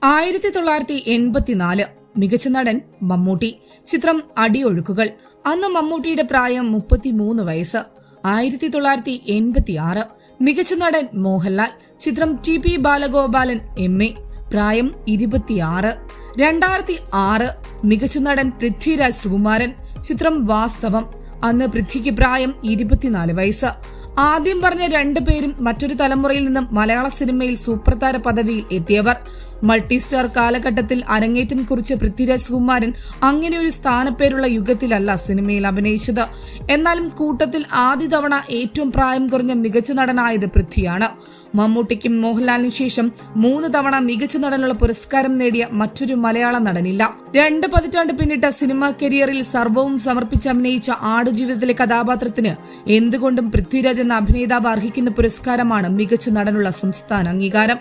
1984 മികച്ച നടൻ മമ്മൂട്ടി. ചിത്രം അടിയൊഴുക്കുകൾ. അന്ന് മമ്മൂട്ടിയുടെ പ്രായം 33 വയസ്സ്. 1986 മികച്ച നടൻ മോഹൻലാൽ. ചിത്രം ടി.പി. ബാലഗോപാലൻ എം.എ. പ്രായം 26. 2006 മികച്ച നടൻ പൃഥ്വിരാജ് സുകുമാരൻ. ചിത്രം വാസ്തവം. അന്ന് പൃഥ്വിക്ക് പ്രായം 24 വയസ്സ്. ആദ്യം പറഞ്ഞ രണ്ടുപേരും മറ്റൊരു തലമുറയിൽ നിന്നും മലയാള സിനിമയിൽ സൂപ്പർതാര പദവിയിൽ എത്തിയവർ. മൾട്ടി സ്റ്റാർ കാലഘട്ടത്തിൽ അരങ്ങേറ്റം കുറിച്ച പൃഥ്വിരാജ് സുകുമാരൻ അങ്ങനെയൊരു സ്ഥാനപ്പേരുള്ള യുഗത്തിലല്ല സിനിമയിൽ അഭിനയിച്ചത്. എന്നാലും കൂട്ടത്തിൽ ആദ്യ തവണ ഏറ്റവും പ്രായം കുറഞ്ഞ മികച്ച നടനായത് പൃഥ്വിയാണ്. മമ്മൂട്ടിക്കും മോഹൻലാലിന് ശേഷം 3 തവണ മികച്ച നടനുള്ള പുരസ്കാരം നേടിയ മറ്റൊരു മലയാള നടനില്ല. 2 പതിറ്റാണ്ട് പിന്നിട്ട സിനിമാ കരിയറിൽ സർവ്വവും സമർപ്പിച്ച് അഭിനയിച്ച ആടുജീവിതത്തിലെ കഥാപാത്രത്തിന് എന്തുകൊണ്ടും പൃഥ്വിരാജ് എന്ന അഭിനേതാവ് അർഹിക്കുന്ന പുരസ്കാരമാണ് മികച്ച നടനുള്ള സംസ്ഥാന അംഗീകാരം.